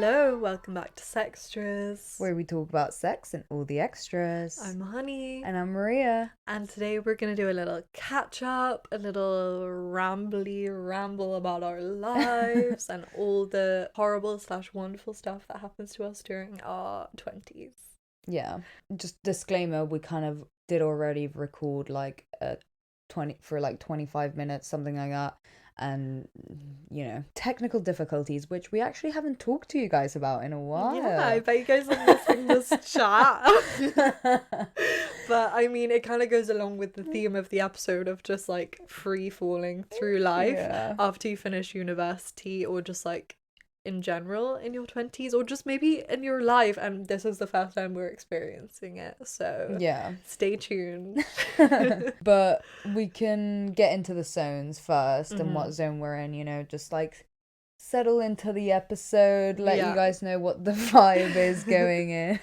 Hello, welcome back to Sextras. Where we talk about sex and all the extras. I'm Honey. And I'm Maria. And today we're going to do a little catch up, a little ramble about our lives and all the horrible / wonderful stuff that happens to us during our 20s. Yeah. Just disclaimer, we kind of did already record like 25 minutes, something like that. And, technical difficulties, which we actually haven't talked to you guys about in a while. Yeah, I bet you guys are missing this chat. But I mean, it kind of goes along with the theme of the episode of just like free falling through life after you finish university, or just like in general in your 20s, or just maybe in your life, and this is the first time we're experiencing it, so yeah, stay tuned. But we can get into the zones first and what zone we're in, just like settle into the episode, let you guys know what the vibe is going in.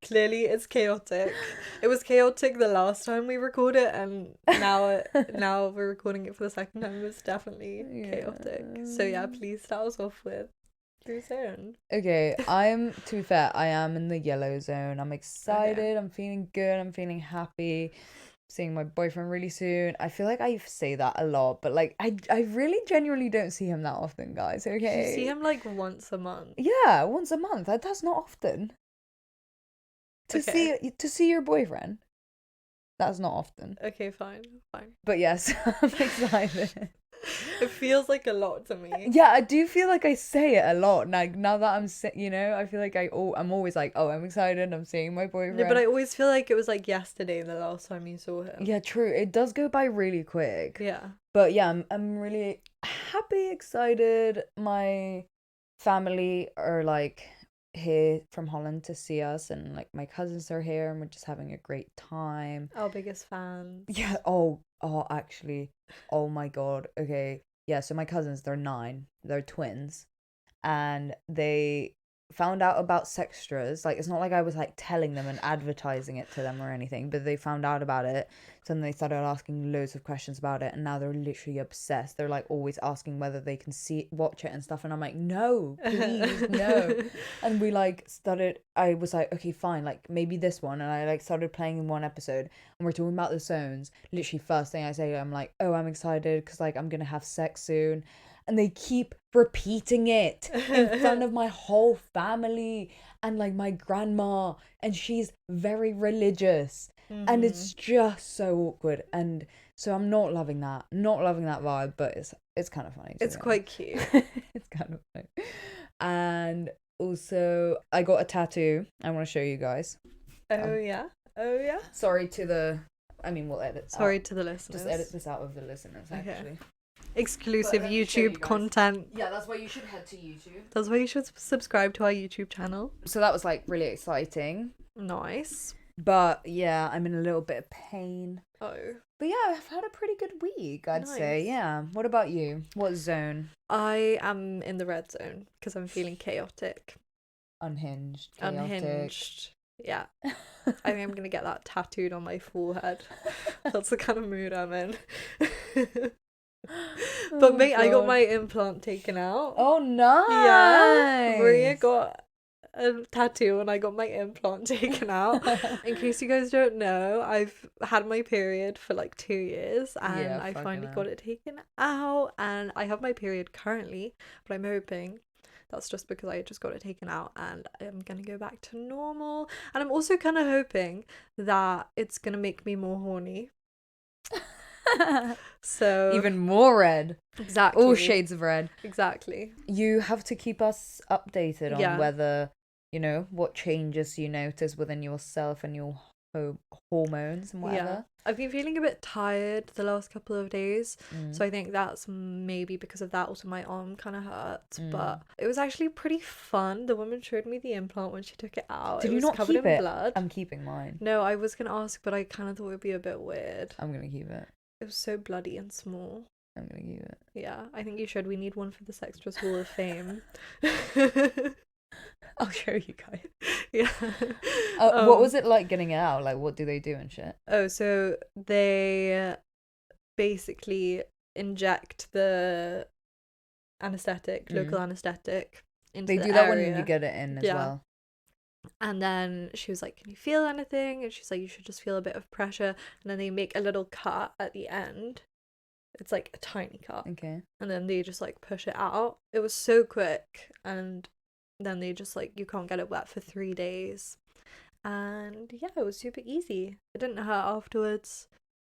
Clearly it's chaotic. It was chaotic the last time we recorded it, and now we're recording it for the second time. It's definitely chaotic. So yeah, please start us off with your zone. Okay, to be fair, I am in the yellow zone. I'm excited. Okay. I'm feeling good. I'm feeling happy. Seeing my boyfriend really soon. I feel like I say that a lot, but like I really genuinely don't see him that often, guys. Okay, you see him like once a month. Yeah, once a month. That's not often. To see your boyfriend, that's not often. Okay, fine. But yes, I'm excited. It feels like a lot to me. Yeah, I do feel like I say it a lot. Like now that I'm I feel like I'm always like, oh, I'm excited, I'm seeing my boyfriend. No, but I always feel like it was like yesterday the last time you saw him. Yeah, true. It does go by really quick. Yeah. But yeah, I'm really happy, excited. My family are like here from Holland to see us, and like my cousins are here, and we're just having a great time. Our biggest fans. Yeah. Actually, oh my god. Okay, yeah, so my cousins, they're 9, they're twins, and they found out about Sextras. Like, it's not like I was like telling them and advertising it to them or anything, but they found out about it, so then they started asking loads of questions about it, and now they're literally obsessed. They're like always asking whether they can watch it and stuff, and I'm like, no, please, no. And we like I was like, okay, fine, like maybe this one, and I like started playing in one episode, and we're talking about the zones. Literally first thing I say, I'm like, oh, I'm excited because like I'm gonna have sex soon. And they keep repeating it in front of my whole family and like my grandma, and she's very religious, and it's just so awkward. And so I'm not loving that vibe, but it's kind of funny. It's quite cute. It's kind of funny. And also I got a tattoo. I want to show you guys. Oh yeah. Sorry to the. I mean, we'll edit. Sorry to the listeners. Just edit this out of the listeners, actually. Okay. Exclusive YouTube content. Yeah, that's why you should head to YouTube. That's why you should subscribe to our YouTube channel. So that was like really exciting. Nice. But yeah, I'm in a little bit of pain. Oh. But yeah, I've had a pretty good week, I'd say. Yeah. What about you? What zone? I am in the red zone because I'm feeling chaotic. Unhinged. Yeah. I think I'm going to get that tattooed on my forehead. That's the kind of mood I'm in. But mate, I got my implant taken out. Oh, nice. Yeah, Maria got a tattoo and I got my implant taken out. In case you guys don't know, I've had my period for like 2 years, and I finally got it taken out, and I have my period currently, but I'm hoping that's just because I just got it taken out and I'm gonna go back to normal. And I'm also kind of hoping that it's gonna make me more horny. So even more red. Exactly. All shades of red. Exactly. You have to keep us updated on whether, what changes you notice within yourself and your hormones and whatever. Yeah. I've been feeling a bit tired the last couple of days, so I think that's maybe because of that. Also, my arm kind of hurts, but it was actually pretty fun. The woman showed me the implant when she took it out. Did it you was not covered keep in it? Blood. I'm keeping mine. No, I was gonna ask, but I kind of thought it would be a bit weird. I'm gonna keep it. It was so bloody and small. I'm gonna keep it. Yeah, I think you should. We need one for the Sextras Hall of Fame. I'll show you guys. Yeah. What was it like getting it out? Like, what do they do and shit? Oh, so they basically inject the anesthetic, local anesthetic, into They the do that area. when you get it in as well. And then she was like, can you feel anything? And she's like, you should just feel a bit of pressure. And then they make a little cut at the end. It's like a tiny cut. Okay. And then they just like push it out. It was so quick. And then they just like, you can't get it wet for 3 days. And yeah, it was super easy. It didn't hurt afterwards.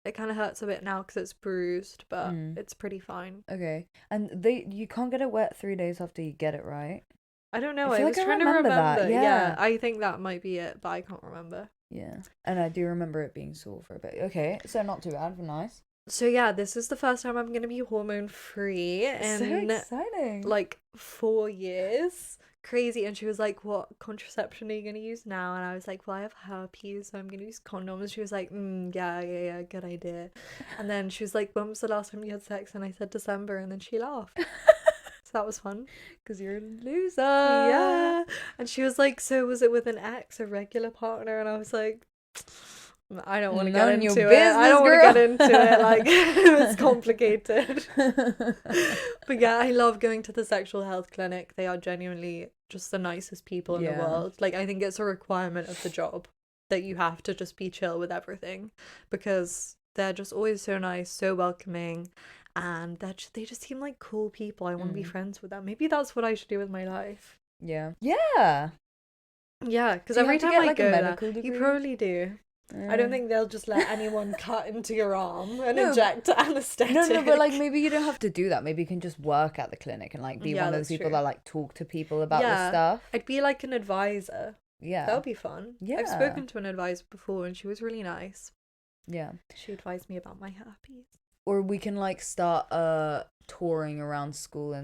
It kind of hurts a bit now because it's bruised, but it's pretty fine. Okay. And you can't get it wet 3 days after you get it, right? I don't know. I was trying to remember. That. Yeah, I think that might be it, but I can't remember. Yeah. And I do remember it being sore for a bit. Okay, so not too bad, nice. So yeah, this is the first time I'm going to be hormone free in so exciting. Like 4 years. Crazy. And she was like, what contraception are you going to use now? And I was like, well, I have herpes, so I'm going to use condoms. She was like, yeah, good idea. And then she was like, when was the last time you had sex? And I said December, and then she laughed. So that was fun. Because you're a loser. Yeah. And she was like, so was it with an ex, a regular partner? And I was like, I don't want to get into it. I don't want to get into it. Like, it's complicated. But yeah, I love going to the sexual health clinic. They are genuinely just the nicest people in the world. Like, I think it's a requirement of the job that you have to just be chill with everything, because they're just always so nice, so welcoming. And they just seem like cool people. I want to be friends with them. Maybe that's what I should do with my life. Yeah. Yeah. Yeah, because every time I go there, degree? you probably do. I don't think they'll just let anyone cut into your arm and inject anesthetic. No, but like maybe you don't have to do that. Maybe you can just work at the clinic and like be one of those people that like talk to people about this stuff. I'd be like an advisor. Yeah. That would be fun. Yeah. I've spoken to an advisor before and she was really nice. Yeah. She advised me about my herpes. Or we can like start touring around schools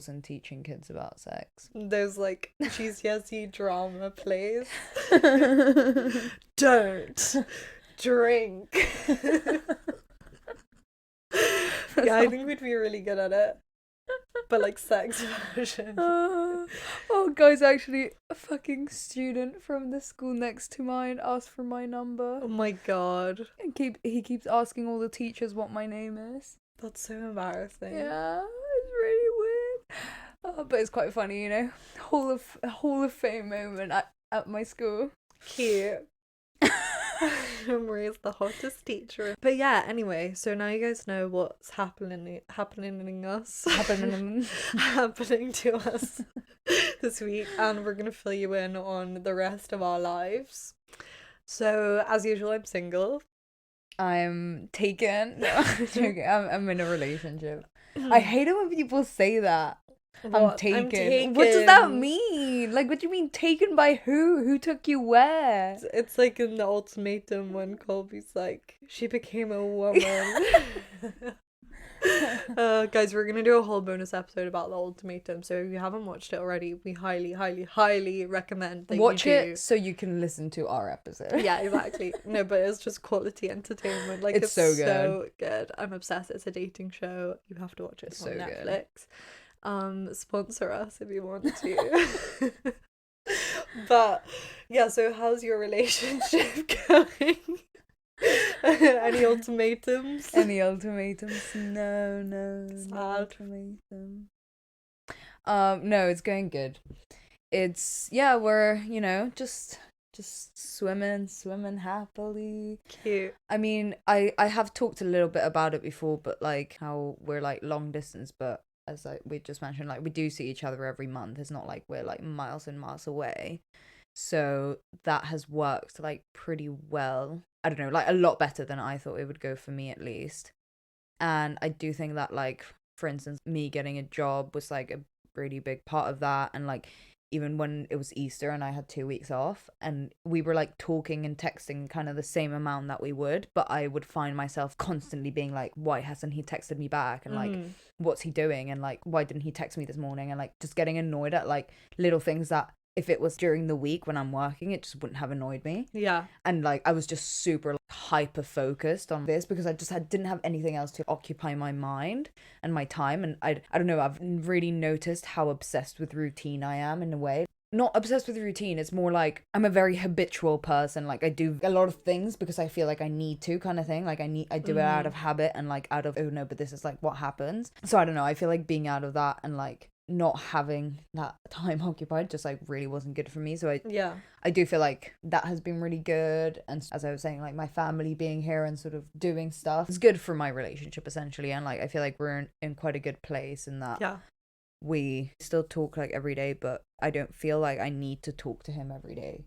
and teaching kids about sex. Those like GCSE drama plays. Don't drink. Yeah, I think we'd be really good at it. But like sex version. Oh guys, actually a fucking student from the school next to mine asked for my number. Oh my god. And he keeps asking all the teachers what my name is. That's so embarrassing. Yeah, it's really weird. But it's quite funny, you know. Hall of Fame moment at my school. Cute. Maria's the hottest teacher. But yeah, anyway, so now you guys know what's happening to us this week, and we're gonna fill you in on the rest of our lives. So as usual, I'm single. I'm taken. No, I'm joking. I'm in a relationship. I hate it when people say that. I'm taken. What does that mean? Like, what do you mean taken by who? Who took you where? It's like in the ultimatum when Colby's like, she became a woman. Guys, we're gonna do a whole bonus episode about the ultimatum, so if you haven't watched it already, we highly recommend that watch you do. it so you can listen to our episode. Yeah, exactly. No, but it's just quality entertainment. Like, it's so good. I'm obsessed. It's a dating show. You have to watch it. It's on Netflix. Good. Sponsor us if you want to. But yeah, so how's your relationship going? Any ultimatums? No ultimatum. No, it's going good. It's we're, you know, just swimming happily. Cute. I mean, I have talked a little bit about it before, but like how we're like long distance, but as we just mentioned, like we do see each other every month. It's not like we're like miles and miles away. So that has worked like pretty well. I don't know, like a lot better than I thought it would go for me, at least. And I do think that, like, for instance, me getting a job was like a really big part of that. And like even when it was Easter and I had 2 weeks off and we were like talking and texting kind of the same amount that we would, but I would find myself constantly being like, why hasn't he texted me back? And like, what's he doing? And like, why didn't he text me this morning? And like just getting annoyed at like little things that if it was during the week when I'm working, it just wouldn't have annoyed me. Yeah. And like I was just super like, hyper focused on this because I didn't have anything else to occupy my mind and my time. And I don't know, I've really noticed how obsessed with routine I am in a way. Not obsessed with routine, it's more like I'm a very habitual person. Like I do a lot of things because I feel like I need to, kind of thing. Like I do it out of habit and like out of, oh no, but this is like what happens. So I don't know, I feel like being out of that and like not having that time occupied just like really wasn't good for me. So yeah, I do feel like that has been really good. And as I was saying, like my family being here and sort of doing stuff is good for my relationship essentially. And like I feel like we're in quite a good place in that yeah, we still talk like every day, but I don't feel like I need to talk to him every day.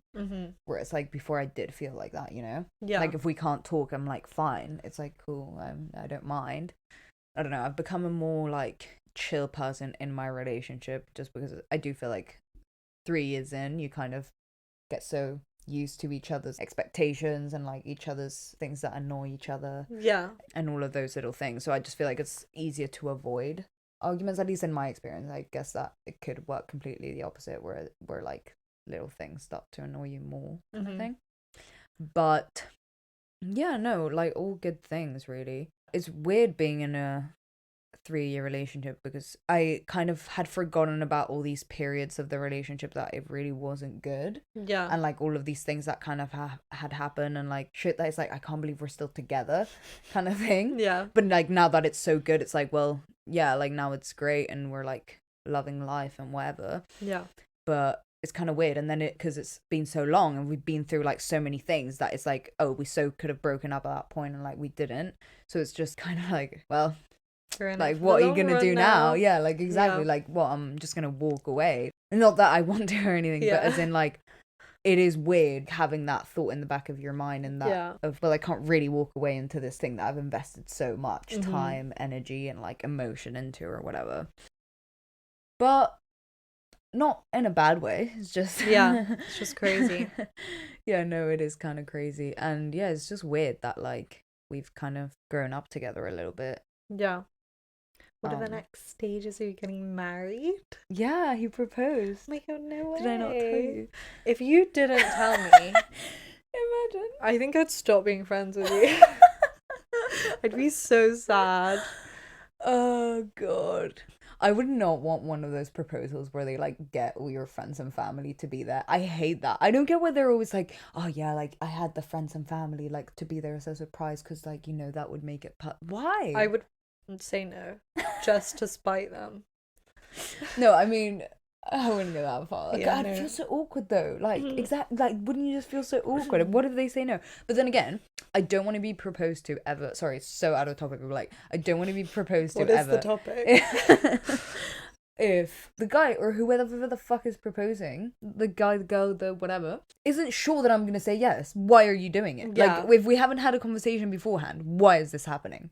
Whereas like before I did feel like that, you know? yeah, Like if we can't talk, I'm like, fine. It's like, cool. I don't mind. I don't know. I've become a more like chill person in my relationship just because I do feel like 3 years in, you kind of get so used to each other's expectations and like each other's things that annoy each other. yeah, And all of those little things. So I just feel like it's easier to avoid arguments, at least in my experience. I guess that it could work completely the opposite where like little things start to annoy you more kind of thing. But yeah, no, like all good things really. It's weird being in a 3-year relationship because I kind of had forgotten about all these periods of the relationship that it really wasn't good. Yeah. And like all of these things that kind of had happened and like shit that is like, I can't believe we're still together kind of thing. Yeah. But like now that it's so good, it's like, well, yeah, like now it's great and we're like loving life and whatever. Yeah. But it's kind of weird. And then because it's been so long and we've been through like so many things that it's like, oh, we so could have broken up at that point and like we didn't. So it's just kind of like, well, like what are you gonna do now? Yeah, like exactly. Yeah. Like what, I'm just gonna walk away. Not that I want to or anything, but as in like it is weird having that thought in the back of your mind and that of, well, I can't really walk away into this thing that I've invested so much time, energy and like emotion into or whatever. But not in a bad way. It's just it's just crazy. Yeah, no, it is kind of crazy. And yeah, it's just weird that like we've kind of grown up together a little bit. Yeah. What are the next stages? Are you getting married? Yeah, he proposed. Oh my god, no way. Did I not tell you? If you didn't tell me, imagine. I think I'd stop being friends with you. I'd be so sad. Oh god. I would not want one of those proposals where they like get all your friends and family to be there. I hate that. I don't get why they're always like, oh yeah, like I had the friends and family like to be there as a surprise because like, you know, that would make it why? I would say no just to spite them. No, I mean, I wouldn't go that far. Like, Yeah, I'd feel so awkward though. Like exactly, like wouldn't you just feel so awkward? What if they say no? But then again, I don't want to be proposed to ever. Sorry, it's so out of topic. But like, I don't want to be proposed to ever. What is the topic? If the guy or whoever the fuck is proposing, the guy, the girl, the whatever, isn't sure that I'm gonna say yes, why are you doing it? Yeah. Like, if we haven't had a conversation beforehand, why is this happening?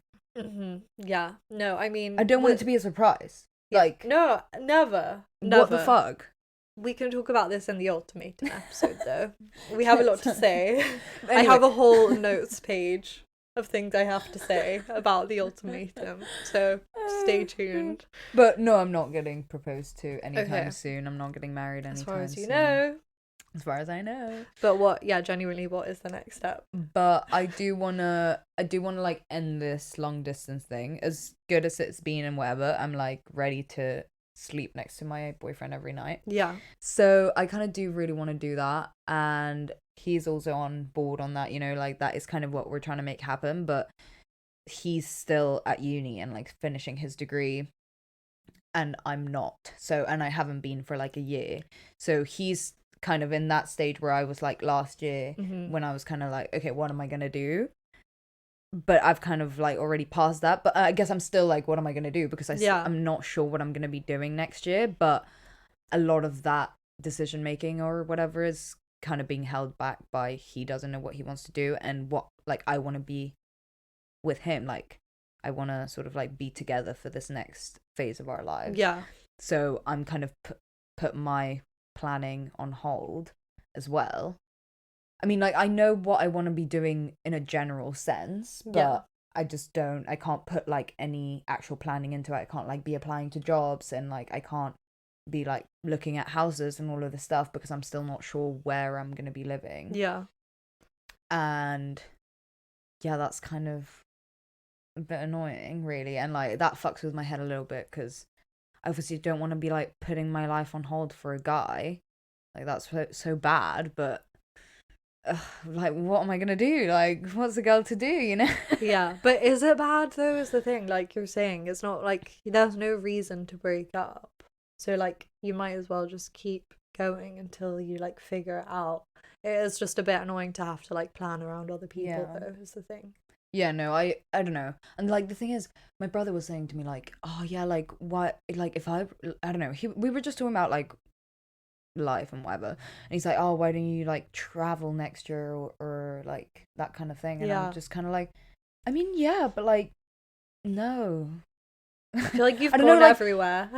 Yeah. No, I mean, I don't want it to be a surprise. Yeah. Like, no, never. What the fuck? We can talk about this in the ultimatum episode, though. We have a lot to say. Anyway. I have a whole notes page of things I have to say about the ultimatum, so stay tuned. But no, I'm not getting proposed to anytime soon. I'm not getting married anytime soon. As far as you know. As far as I know. But what? Yeah, genuinely, what is the next step? But I do wanna like end this long distance thing. As good as it's been and whatever, I'm like ready to sleep next to my boyfriend every night. Yeah. So I kind of do really want to do that, and he's also on board on that. You know, like that is kind of what we're trying to make happen. But he's still at uni and like finishing his degree. And I'm not. So, and I haven't been for like a year. So he's kind of in that stage where I was like last year when I was kind of like, okay, what am I gonna do? But I've kind of like already passed that. But I guess I'm still like, what am I gonna do? Because I'm not sure what I'm gonna be doing next year. But a lot of that decision making or whatever is kind of being held back by he doesn't know what he wants to do and what like I want to be with him. Like I want to sort of like be together for this next phase of our lives. Yeah. So I'm kind of put my planning on hold as well. I mean, like I know what I want to be doing in a general sense, but I can't put like any actual planning into it. I can't like be applying to jobs and like I can't be like looking at houses and all of this stuff because I'm still not sure where I'm going to be living. Yeah. And yeah, that's kind of a bit annoying really, and like that fucks with my head a little bit because I obviously don't want to be like putting my life on hold for a guy. Like that's so bad, but like what am I gonna do? Like what's a girl to do, you know? Yeah, but is it bad though is the thing, like you're saying, it's not like there's no reason to break up. So like you might as well just keep going until you like figure it out. It is just a bit annoying to have to like plan around other people though, is the thing. Yeah, no, I don't know. And like the thing is, my brother was saying to me like, oh yeah, like what, like if I don't know, we were just talking about like life and whatever, and he's like, oh, why don't you like travel next year or like that kind of thing, and I'm just kind of like, I mean, yeah, but like, no. I feel like you've gone everywhere.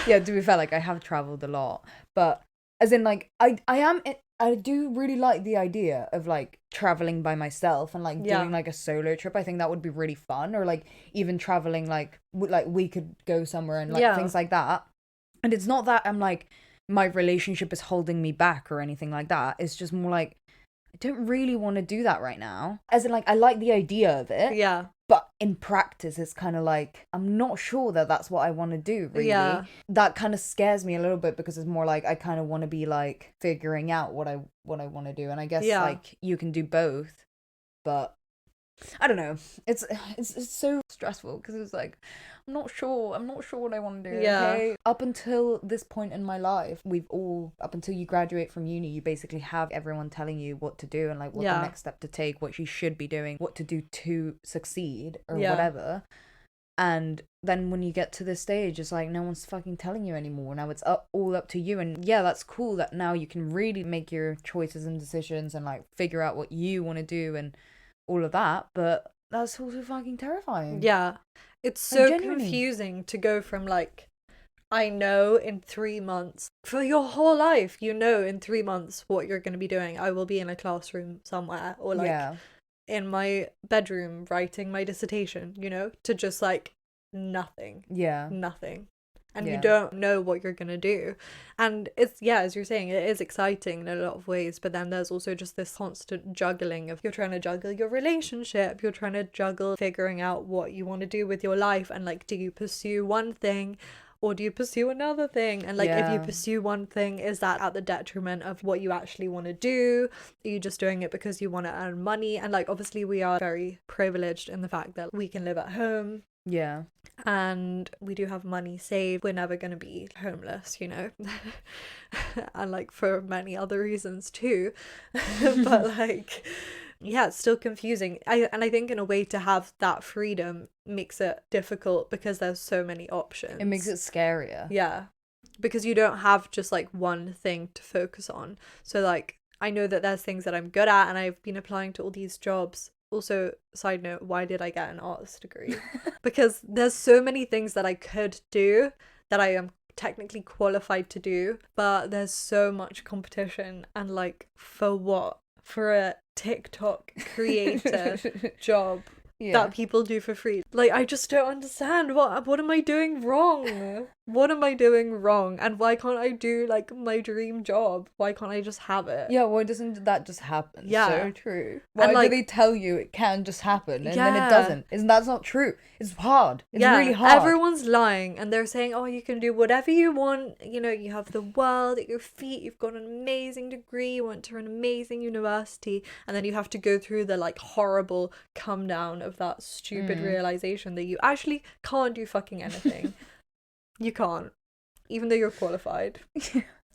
Yeah, to be fair, like I have traveled a lot, but as in like I do really like the idea of like traveling by myself and like doing like a solo trip. I think that would be really fun, or like even traveling like we could go somewhere and like things like that. And it's not that I'm like my relationship is holding me back or anything like that. It's just more like I don't really want to do that right now. As in like I like the idea of it. Yeah. But in practice, it's kind of like, I'm not sure that that's what I want to do, really. Yeah. That kind of scares me a little bit because it's more like I kind of want to be like figuring out what I want to do. And I guess like you can do both. But I don't know. It's so stressful because it's like, I'm not sure what I want to do. Yeah. Okay? Up until this point in my life, up until you graduate from uni, you basically have everyone telling you what to do and like what the next step to take, what you should be doing, what to do to succeed or whatever. And then when you get to this stage, it's like no one's fucking telling you anymore. Now it's all up to you. And yeah, that's cool that now you can really make your choices and decisions and like figure out what you want to do and all of that. But that's also fucking terrifying. Yeah. It's so confusing to go from like, I know in 3 months, for your whole life, you know in 3 months what you're going to be doing. I will be in a classroom somewhere or like in my bedroom writing my dissertation, you know, to just like nothing. Yeah. Nothing. And you don't know what you're going to do. And it's, as you're saying, it is exciting in a lot of ways. But then there's also just this constant juggling of you're trying to juggle your relationship. You're trying to juggle figuring out what you want to do with your life. And like, do you pursue one thing or do you pursue another thing? And like, if you pursue one thing, is that at the detriment of what you actually want to do? Are you just doing it because you want to earn money? And like, obviously we are very privileged in the fact that we can live at home. Yeah. And we do have money saved. We're never going to be homeless, you know. And like for many other reasons too. But like, yeah, it's still confusing. I think in a way to have that freedom makes it difficult because there's so many options. It makes it scarier. Yeah. Because you don't have just like one thing to focus on. So like, I know that there's things that I'm good at and I've been applying to all these jobs. Also, side note, why did I get an arts degree? Because there's so many things that I could do that I am technically qualified to do, but there's so much competition. And like, for what? For a TikTok creator job that people do for free. Like, I just don't understand. What am I doing wrong? What am I doing wrong? And why can't I do like my dream job? Why can't I just have it? Yeah, why doesn't that just happen? Yeah. So true. Why do they tell you it can just happen and then it doesn't? That's not true. It's hard. It's really hard. Everyone's lying and they're saying, oh, you can do whatever you want. You know, you have the world at your feet. You've got an amazing degree. You went to an amazing university. And then you have to go through the like horrible come down of that stupid realization that you actually can't do fucking anything. You can't, even though you're qualified.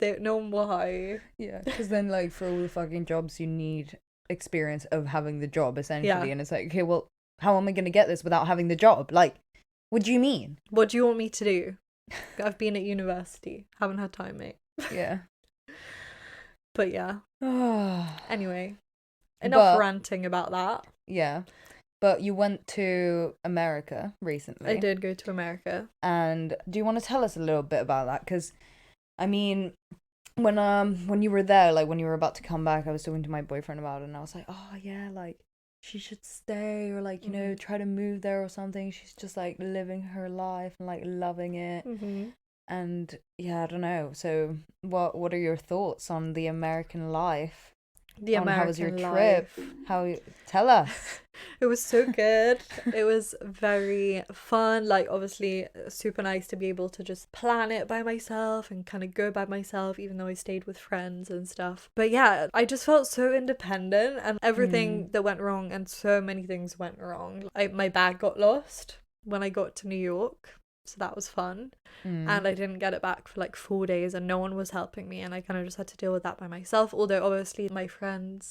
No one will hire you. Yeah, because then like for all the fucking jobs you need experience of having the job essentially, and it's like, okay, well, how am I going to get this without having the job? Like, what do you mean? What do you want me to do? I've been at university, haven't had time, mate. Yeah. But yeah. Anyway, enough ranting about that. Yeah. But you went to America recently. I did go to America. And do you want to tell us a little bit about that? Because, I mean, when you were there, like when you were about to come back, I was talking to my boyfriend about it, and I was like, oh yeah, like she should stay or like, you know, try to move there or something. She's just like living her life and like loving it. And yeah, I don't know. So what are your thoughts on the American life? How was your trip? Tell us. It was so good. It was very fun. Like, obviously super nice to be able to just plan it by myself and kind of go by myself, even though I stayed with friends and stuff. But yeah, I just felt so independent, and everything that went wrong, and so many things went wrong. My bag got lost when I got to New York. So that was fun. And I didn't get it back for like 4 days, and no one was helping me, and I kind of just had to deal with that by myself. Although obviously my friend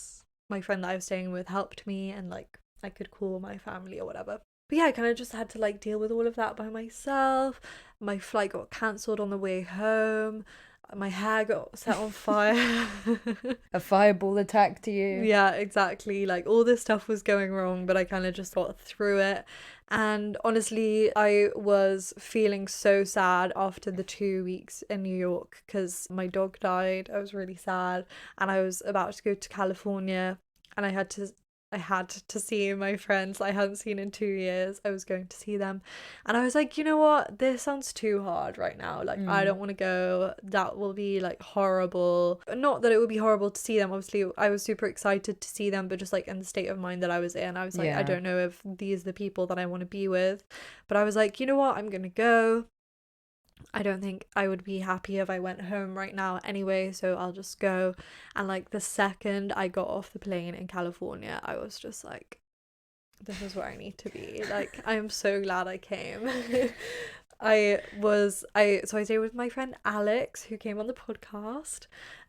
that I was staying with helped me, and like I could call my family or whatever. But yeah, I kind of just had to like deal with all of that by myself. My flight got cancelled on the way home. My hair got set on fire. A fireball attacked you. Yeah, exactly. Like all this stuff was going wrong, but I kind of just got through it. And honestly, I was feeling so sad after the 2 weeks in New York because my dog died. I was really sad, and I was about to go to California, and I had to see my friends I hadn't seen in 2 years. I was going to see them, and I was like, you know what, this sounds too hard right now. Like, I don't want to go. That will be like horrible. Not that it would be horrible to see them, obviously I was super excited to see them, but just like in the state of mind that I was in, I was like, I don't know if these are the people that I want to be with. But I was like, you know what, I'm gonna go. I don't think I would be happy if I went home right now anyway, so I'll just go. And like the second I got off the plane in California, I was just like, this is where I need to be. Like, I am so glad I came. So I stayed with my friend Alex, who came on the podcast,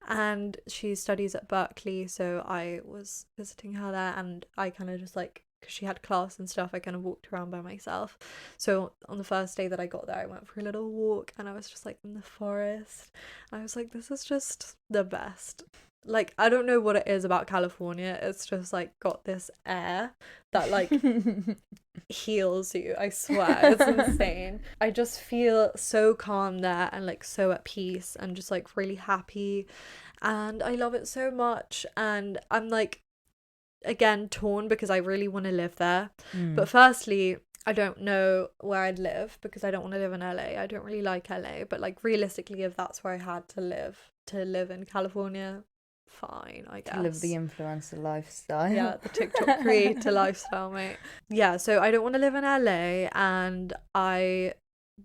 and she studies at Berkeley, so I was visiting her there, and I kind of just like, because she had class and stuff, I kind of walked around by myself. So on the first day that I got there, I went for a little walk, and I was just like in the forest. I was like, this is just the best. Like, I don't know what it is about California. It's just like got this air that like heals you. I swear, it's insane. I just feel so calm there, and like so at peace, and just like really happy, and I love it so much. And I'm like, again, torn because I really want to live there. But firstly, I don't know where I'd live because I don't want to live in LA. I don't really like LA, but like realistically, if that's where I had to live in California, fine, I guess. To live the influencer lifestyle. Yeah, the TikTok creator lifestyle, mate. Yeah, so I don't want to live in LA, and I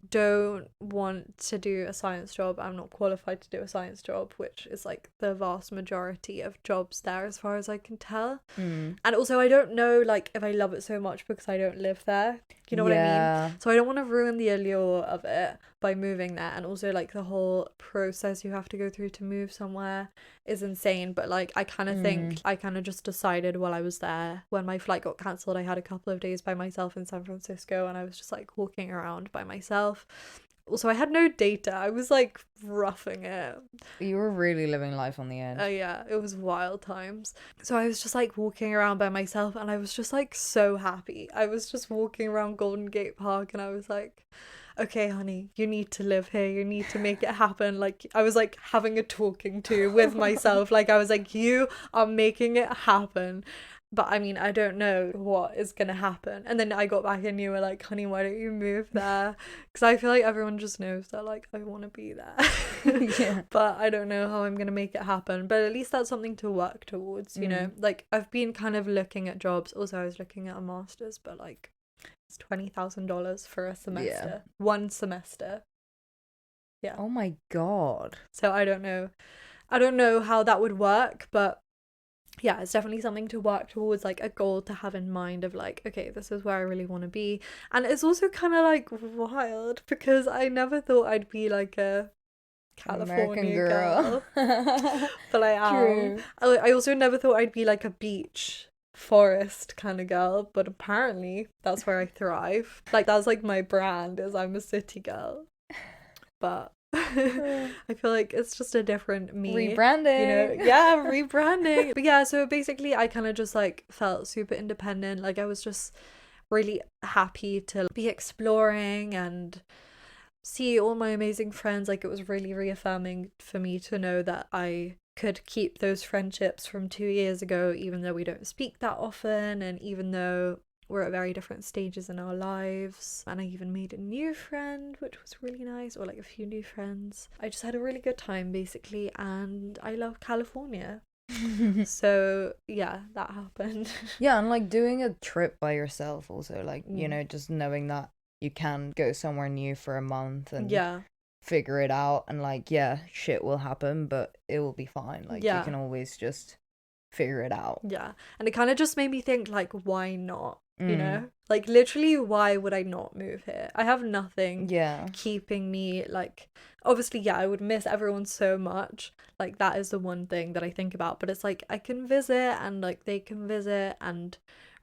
don't want to do a science job. I'm not qualified to do a science job, which is like the vast majority of jobs there as far as I can tell. And also I don't know like if I love it so much because I don't live there, you know what I mean? So I don't want to ruin the allure of it by moving there. And also like the whole process you have to go through to move somewhere is insane. But like I kind of think I kind of just decided while I was there, when my flight got cancelled, I had a couple of days by myself in San Francisco, and I was just like walking around by myself. Also, I had no data. I was like roughing it. You were really living life on the edge. Oh yeah, it was wild times. So I was just like walking around by myself, and I was just like so happy. I was just walking around Golden Gate Park, and I was like, okay, honey, you need to live here. You need to make it happen. Like, I was like having a talking to with myself. Like, I was like, you are making it happen. But I mean, I don't know what is going to happen. And then I got back and you were like, honey, why don't you move there? Because I feel like everyone just knows that, like, I want to be there. Yeah. But I don't know how I'm going to make it happen. But at least that's something to work towards, you know? Like, I've been kind of looking at jobs. Also, I was looking at a master's, but, like, it's $20,000 for a semester. Yeah. 1 semester. Yeah. Oh my God. So I don't know how that would work, but yeah, it's definitely something to work towards, like a goal to have in mind of like, okay, this is where I really want to be. And it's also kind of like wild because I never thought I'd be like a California girl. But I am. True. I also never thought I'd be like a beach forest kind of girl, but apparently that's where I thrive. Like, that's like my brand, is I'm a city girl. But I feel like it's just a different me. Rebranding. You know? Yeah, rebranding. But yeah, so basically I kind of just like felt super independent. Like, I was just really happy to be exploring and see all my amazing friends. Like, it was really reaffirming for me to know that I could keep those friendships from 2 years ago, even though we don't speak that often, and even though we're at very different stages in our lives. And I even made a new friend, which was really nice, or like a few new friends. I just had a really good time basically, and I love California. So yeah, that happened. Yeah, and like doing a trip by yourself also, like, you know, just knowing that you can go somewhere new for a month and figure it out, and like, yeah, shit will happen, but it will be fine. Like, you can always just figure it out. Yeah. And it kind of just made me think, like, why not? you know? Like, literally, why would I not move here? I have nothing keeping me, like, obviously, yeah, I would miss everyone so much. Like, that is the one thing that I think about. But it's like, I can visit, and, like, they can visit, and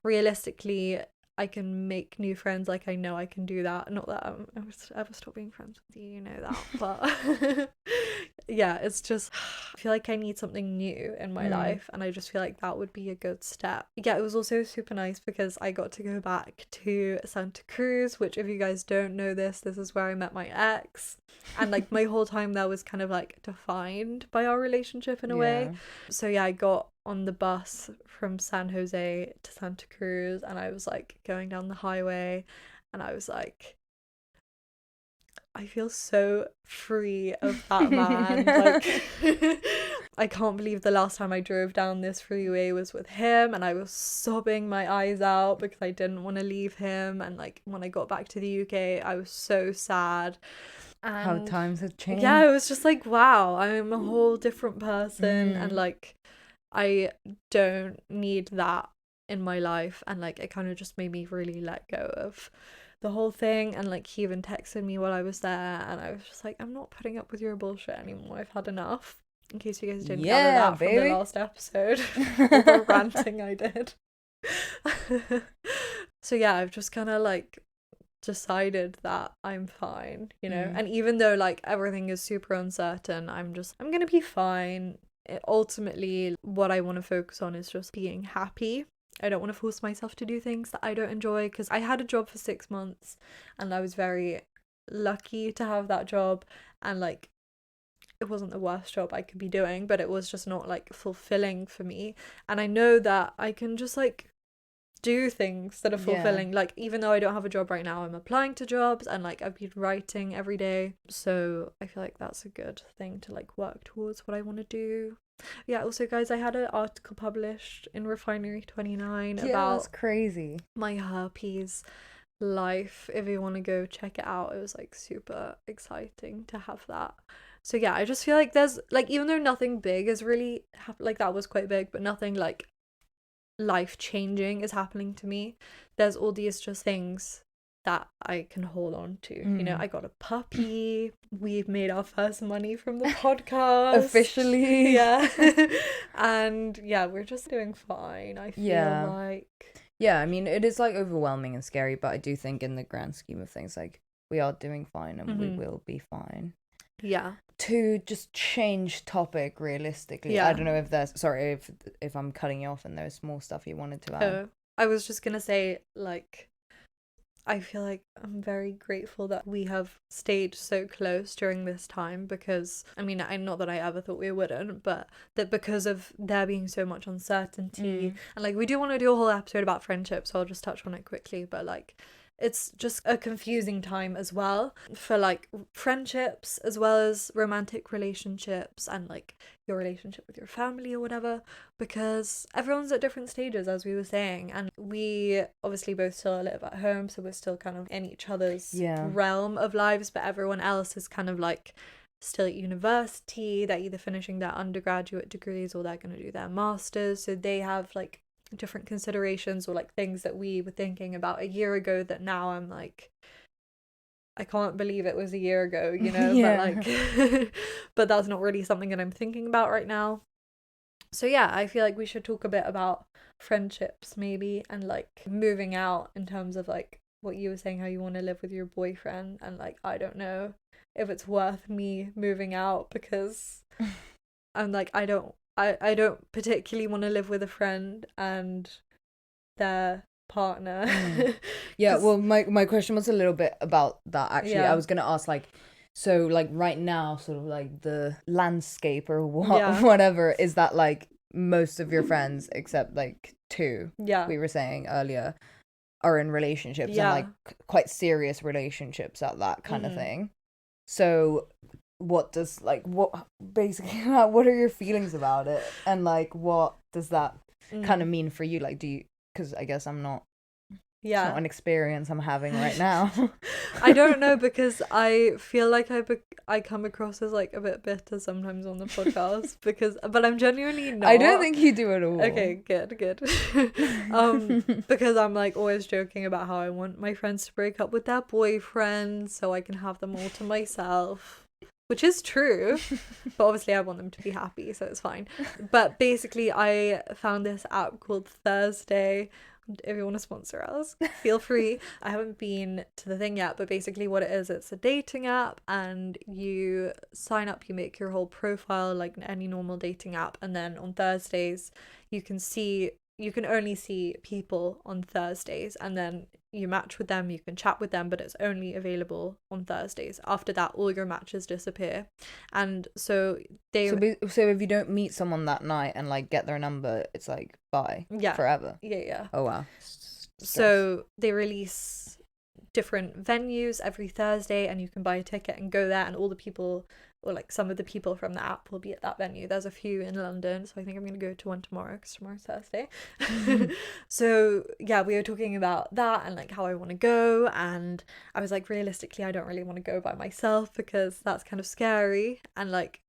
realistically, I can make new friends. Like, I know I can do that. Not that I was ever stop being friends with you, you know that. But yeah, it's just, I feel like I need something new in my life. And I just feel like that would be a good step. Yeah, it was also super nice because I got to go back to Santa Cruz, which, if you guys don't know this is where I met my ex. And, like, my whole time there was kind of, like, defined by our relationship in a way. So yeah, I got on the bus from San Jose to Santa Cruz, and I was, like, going down the highway, and I was like, I feel so free of that man. Like, I can't believe the last time I drove down this freeway was with him, and I was sobbing my eyes out because I didn't want to leave him. And, like, when I got back to the UK, I was so sad. And how times have changed. Yeah, it was just like, wow, I'm a whole different person, and, like, I don't need that in my life. And, like, it kind of just made me really let go of the whole thing. And, like, he even texted me while I was there, and I was just like, I'm not putting up with your bullshit anymore. I've had enough. In case you guys didn't gather that from the last episode, the ranting I did. So yeah, I've just kind of, like, decided that I'm fine, you know. And even though, like, everything is super uncertain, I'm gonna be fine. Ultimately, what I want to focus on is just being happy. I don't want to force myself to do things that I don't enjoy, because I had a job for 6 months and I was very lucky to have that job, and, like, it wasn't the worst job I could be doing, but it was just not, like, fulfilling for me. And I know that I can just, like, do things that are fulfilling. Like, even though I don't have a job right now, I'm applying to jobs, and, like, I've been writing every day, so I feel like that's a good thing to, like, work towards what I want to do. Yeah, also, guys, I had an article published in Refinery29 about that's crazy, my herpes life. If you want to go check it out, it was, like, super exciting to have that. So yeah, I just feel like there's, like, even though nothing big is really like, that was quite big, but nothing, like, life-changing is happening to me, there's all these just things that I can hold on to. You know, I got a puppy, we've made our first money from the podcast officially. Yeah. And yeah, we're just doing fine, I feel like. Yeah, I mean, it is, like, overwhelming and scary, but I do think in the grand scheme of things, like, we are doing fine, and we will be fine. Yeah. To just change topic realistically, I don't know if there's, sorry if I'm cutting you off and there's more stuff you wanted to add. I was just gonna say, like, I feel like I'm very grateful that we have stayed so close during this time, because, I mean, not that I ever thought we wouldn't, but that because of there being so much uncertainty, and, like, we do want to do a whole episode about friendship, so I'll just touch on it quickly, but, like, it's just a confusing time as well for, like, friendships as well as romantic relationships, and, like, your relationship with your family or whatever, because everyone's at different stages, as we were saying, and we obviously both still live at home, so we're still kind of in each other's realm of lives, but everyone else is kind of, like, still at university. They're either finishing their undergraduate degrees or they're going to do their masters, so they have, like, different considerations, or, like, things that we were thinking about a year ago that now I'm like, I can't believe it was a year ago, you know. But, like, but that's not really something that I'm thinking about right now. So yeah, I feel like we should talk a bit about friendships maybe, and, like, moving out, in terms of, like, what you were saying, how you want to live with your boyfriend, and, like, I don't know if it's worth me moving out, because I'm like, I don't particularly want to live with a friend and their partner. Yeah, well, my question was a little bit about that, actually. I was gonna ask, like, so, like, right now, sort of, like, the landscape or whatever, is that, like, most of your friends, except, like, 2 we were saying earlier, are in relationships, and, like, quite serious relationships at that kind of thing. So what does, like, what basically, what are your feelings about it, and, like, what does that kind of mean for you? Like, do you, because I guess I'm not Yeah. It's not an experience I'm having right now. I don't know, because I feel like I come across as like a bit bitter sometimes on the podcast, but I'm genuinely not. I don't think you do at all. Okay, good. Because I'm like always joking about how I want my friends to break up with their boyfriends so I can have them all to myself. Which is true, but obviously I want them to be happy, so it's fine. But basically, I found this app called Thursday. If you want to sponsor us, feel free. I haven't been to the thing yet, but basically what it is, it's a dating app, and you sign up, you make your whole profile like any normal dating app, and then on Thursdays, you can only see people on Thursdays, and then you match with them, you can chat with them, but it's only available on Thursdays. After that, all your matches disappear. And so so if you don't meet someone that night and like get their number, it's like bye. Yeah. Forever. Yeah. Oh wow. So they release different venues every Thursday, and you can buy a ticket and go there, and all the people, or like some of the people from the app, will be at that venue. There's a few in London, so I think I'm gonna go to one tomorrow, because tomorrow's Thursday. So yeah, we were talking about that and like how I want to go, and I was like, realistically, I don't really want to go by myself, because that's kind of scary, and like,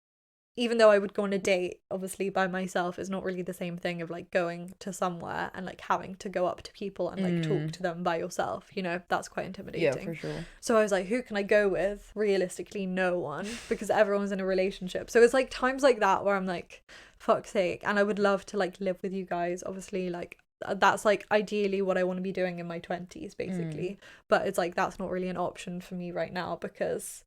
even though I would go on a date, obviously by myself, is not really the same thing of like going to somewhere and like having to go up to people and like talk to them by yourself, you know, that's quite intimidating. Yeah, for sure. So I was like, who can I go with? Realistically, no one, because everyone's in a relationship. So it's like times like that where I'm like, fuck's sake. And I would love to like live with you guys, obviously, like that's like ideally what I want to be doing in my 20s basically, but it's like that's not really an option for me right now, because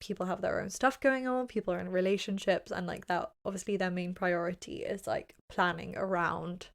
people have their own stuff going on, people are in relationships, and like that, obviously their main priority is like planning around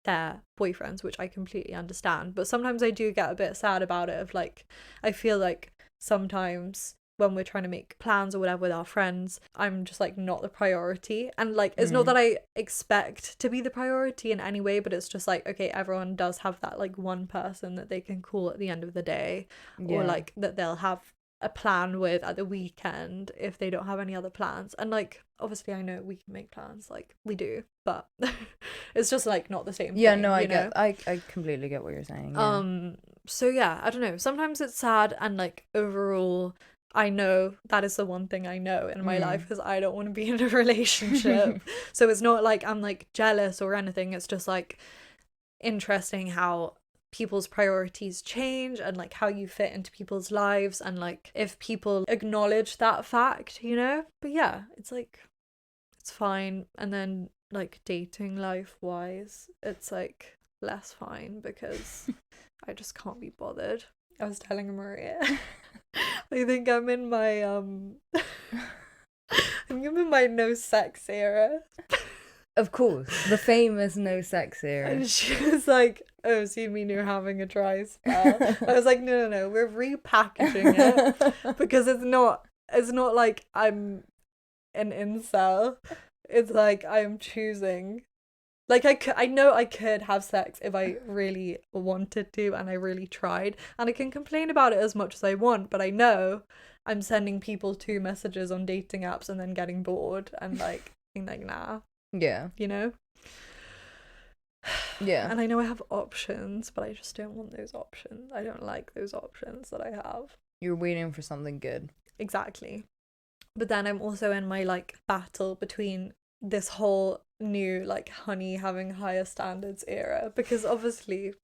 their boyfriends, which I completely understand. But sometimes I do get a bit sad about it, of like, I feel like sometimes when we're trying to make plans or whatever with our friends, I'm just like not the priority, and like it's not that I expect to be the priority in any way, but it's just like, okay, everyone does have that like one person that they can call at the end of the day, or like that they'll have a plan with at the weekend if they don't have any other plans. And like obviously I know we can make plans, like we do, but it's just like not the same thing, no, I completely get what you're saying. So yeah, I don't know, sometimes it's sad, and like overall I know that is the one thing I know in my life, because I don't want to be in a relationship. So it's not like I'm like jealous or anything, it's just like interesting how people's priorities change, and like how you fit into people's lives, and like if people acknowledge that fact, you know. But yeah, it's like, it's fine. And then like dating life wise, it's like less fine, because I just can't be bothered. I was telling Maria I think I'm in my I'm in my no sex era. Of course, the famous no sex era. And she was like, oh, so you mean you're having a dry spell? I was like, no, we're repackaging it, because it's not like I'm an incel. It's like I'm choosing. Like I know I could have sex if I really wanted to, and I really tried, and I can complain about it as much as I want, but I know I'm sending people 2 messages on dating apps and then getting bored and like being like, nah. Yeah. You know? Yeah. And I know I have options, but I just don't want those options. I don't like those options that I have. You're waiting for something good. Exactly. But then I'm also in my like battle between this whole new like honey having higher standards era, because obviously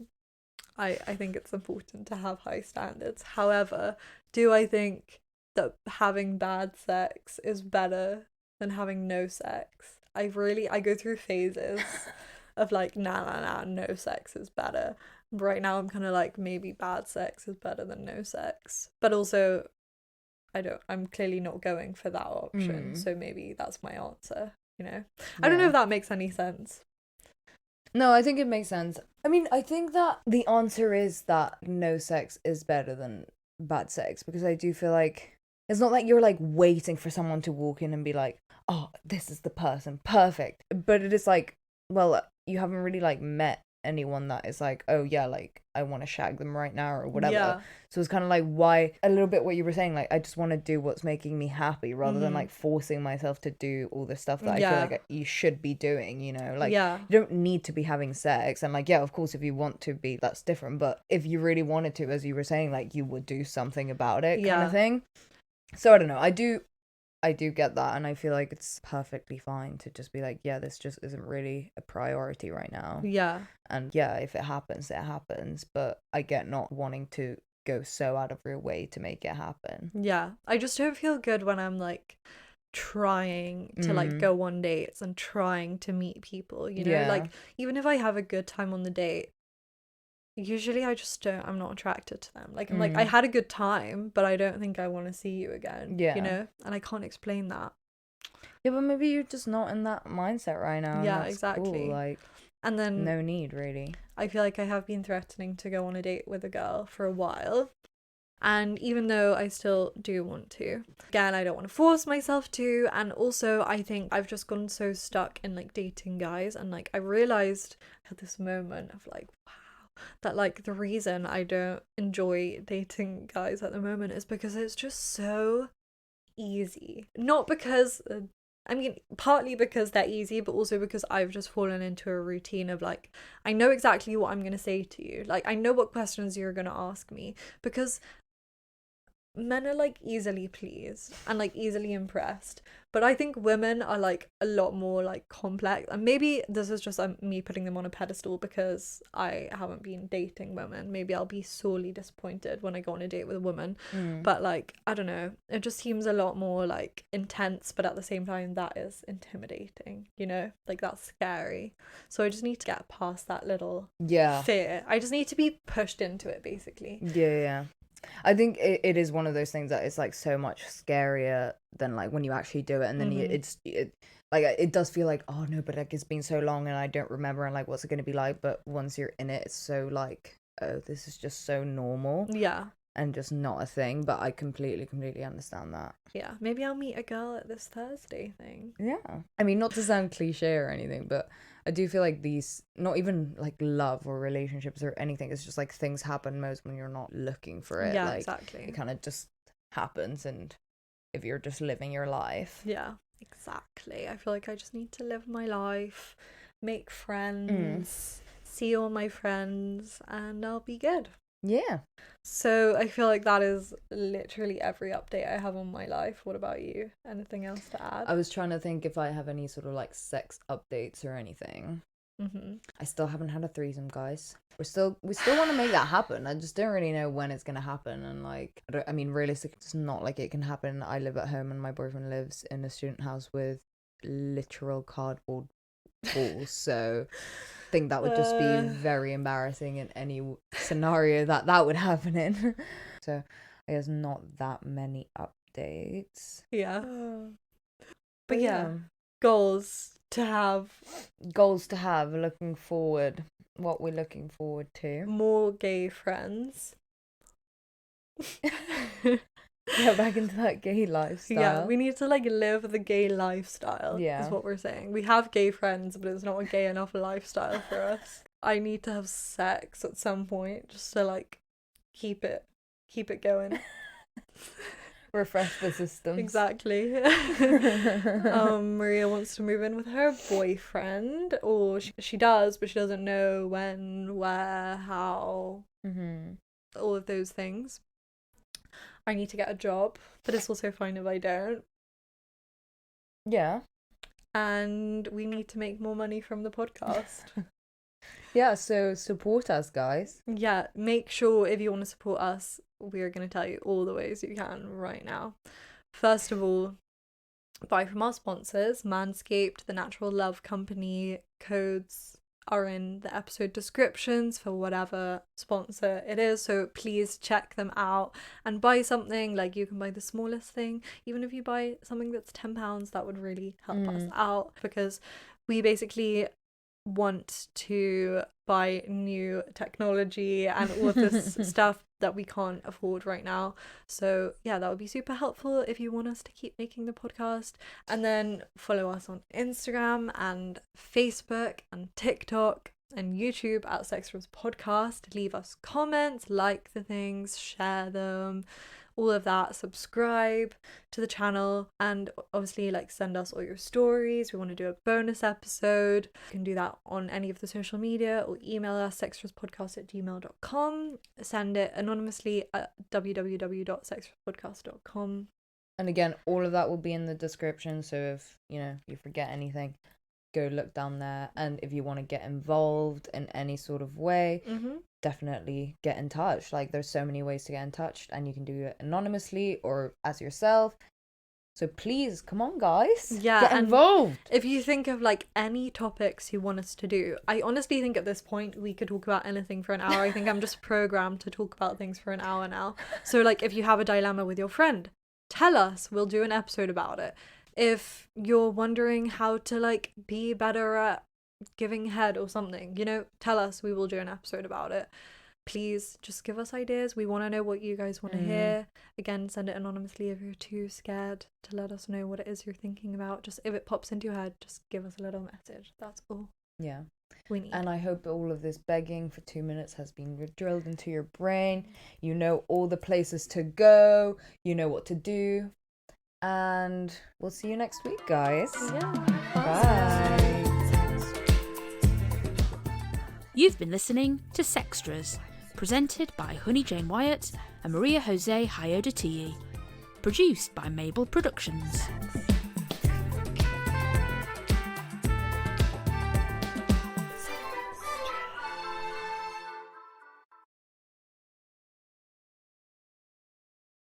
I think it's important to have high standards. However, do I think that having bad sex is better than having no sex? I go through phases of like, nah, no sex is better. Right now I'm kind of like, maybe bad sex is better than no sex. But also, I'm clearly not going for that option. So maybe that's my answer, you know? I don't know if that makes any sense. No, I think it makes sense. I mean, I think that the answer is that no sex is better than bad sex, because I do feel like it's not like you're like waiting for someone to walk in and be like, oh, this is the person, perfect. But it is like, well, you haven't really like met anyone that is like, oh yeah, like I want to shag them right now or whatever. Yeah. So it's kind of like, why, a little bit what you were saying, like I just want to do what's making me happy rather than like forcing myself to do all the stuff that I feel like you should be doing, you know, like you don't need to be having sex, and like, yeah, of course if you want to be, that's different, but if you really wanted to, as you were saying, like you would do something about it, kind of thing. So I don't know, I do get that, and I feel like it's perfectly fine to just be like, yeah, this just isn't really a priority right now. Yeah. And yeah, if it happens, it happens, but I get not wanting to go so out of your way to make it happen. Yeah. I just don't feel good when I'm like trying to like go on dates and trying to meet people, you know? Like even if I have a good time on the date, usually I'm not attracted to them. Like I'm like, I had a good time, but I don't think I want to see you again. Yeah, you know, and I can't explain that. Yeah, but maybe you're just not in that mindset right now. Yeah, exactly. Cool. Like, and then no need really. I feel like I have been threatening to go on a date with a girl for a while, and even though I still do want to, again, I don't want to force myself to. And also I think I've just gotten so stuck in like dating guys, and like I realized at this moment of like, wow, that like the reason I don't enjoy dating guys at the moment is because it's just so easy. Not because I mean, partly because they're easy, but also because I've just fallen into a routine of like, I know exactly what I'm going to say to you. Like, I know what questions you're going to ask me, because men are like easily pleased and like easily impressed, but I think women are like a lot more like complex, and maybe this is just me putting them on a pedestal because I haven't been dating women. Maybe I'll be sorely disappointed when I go on a date with a woman, but like I don't know, it just seems a lot more like intense, but at the same time that is intimidating, you know, like that's scary. So I just need to get past that little fear. I just need to be pushed into it, basically. Yeah. I think it is one of those things that is like so much scarier than like when you actually do it, and then it does feel like, oh no, but like it's been so long and I don't remember, and like what's it going to be like. But once you're in it, it's so like, oh, this is just so normal, and just not a thing. But I completely understand that. Yeah, maybe I'll meet a girl at this Thursday thing. Yeah, I mean, not to sound cliche or anything, but I do feel like these, not even like love or relationships or anything, it's just like things happen most when you're not looking for it. Yeah, like, exactly. It kind of just happens, and if you're just living your life. Yeah, exactly. I feel like I just need to live my life, make friends, see all my friends, and I'll be good. Yeah. So I feel like that is literally every update I have on my life. What about you? Anything else to add? I was trying to think if I have any sort of like sex updates or anything. I still haven't had a threesome, guys. We still want to make that happen. I just don't really know when it's gonna happen, and like I mean realistically, it's not like it can happen. I live at home and my boyfriend lives in a student house with literal cardboard walls, so I think that would just be very embarrassing in any scenario that would happen in. So I guess not that many updates. Yeah. But yeah, goals to have, looking forward. What we're looking forward to. More gay friends. Yeah, back into that gay lifestyle. Yeah, we need to like live the gay lifestyle. Yeah, is what we're saying. We have gay friends, but it's not a gay enough lifestyle for us. I need to have sex at some point just to like keep it going. Refresh the system. Exactly. Maria wants to move in with her boyfriend, or she does, but she doesn't know when, where, how, all of those things. I need to get a job, but it's also fine if I don't. Yeah. And we need to make more money from the podcast. Yeah, so support us, guys. Yeah, make sure if you want to support us, we are going to tell you all the ways you can right now. First of all, buy from our sponsors, Manscaped, the Natural Love Company. Codes are in the episode descriptions for whatever sponsor it is, so please check them out and buy something. Like, you can buy the smallest thing. Even if you buy something that's £10, that would really help us out, because we basically want to buy new technology and all of this stuff that we can't afford right now. So yeah, that would be super helpful if you want us to keep making the podcast. And then follow us on Instagram and Facebook and TikTok and YouTube at Sextras Podcast. Leave us comments, like the things, share them, all of that. Subscribe to the channel, and obviously like send us all your stories. We want to do a bonus episode. You can do that on any of the social media or email us sextraspodcast@gmail.com. Send it anonymously at www.sextraspodcast.com. And again, all of that will be in the description, so if you forget anything, go look down there. And if you want to get involved in any sort of way, definitely get in touch. Like, there's so many ways to get in touch, and you can do it anonymously or as yourself. So please, come on, guys, get involved. If you think of like any topics you want us to do, I honestly think at this point we could talk about anything for an hour. I think I'm just programmed to talk about things for an hour now. So like, if you have a dilemma with your friend, tell us, we'll do an episode about it. If you're wondering how to like be better at giving head or something, tell us, we will do an episode about it. Please just give us ideas. We want to know what you guys want to hear. Again, send it anonymously if you're too scared to let us know what it is you're thinking about. Just if it pops into your head, just give us a little message. That's all we need. And I hope all of this begging for 2 minutes has been drilled into your brain. You know all the places to go, you know what to do, and we'll see you next week, guys. Bye. You've been listening to Sextras, presented by Honey Jane Wyatt and Maria Jose Hayodatiyi, produced by Mabel Productions.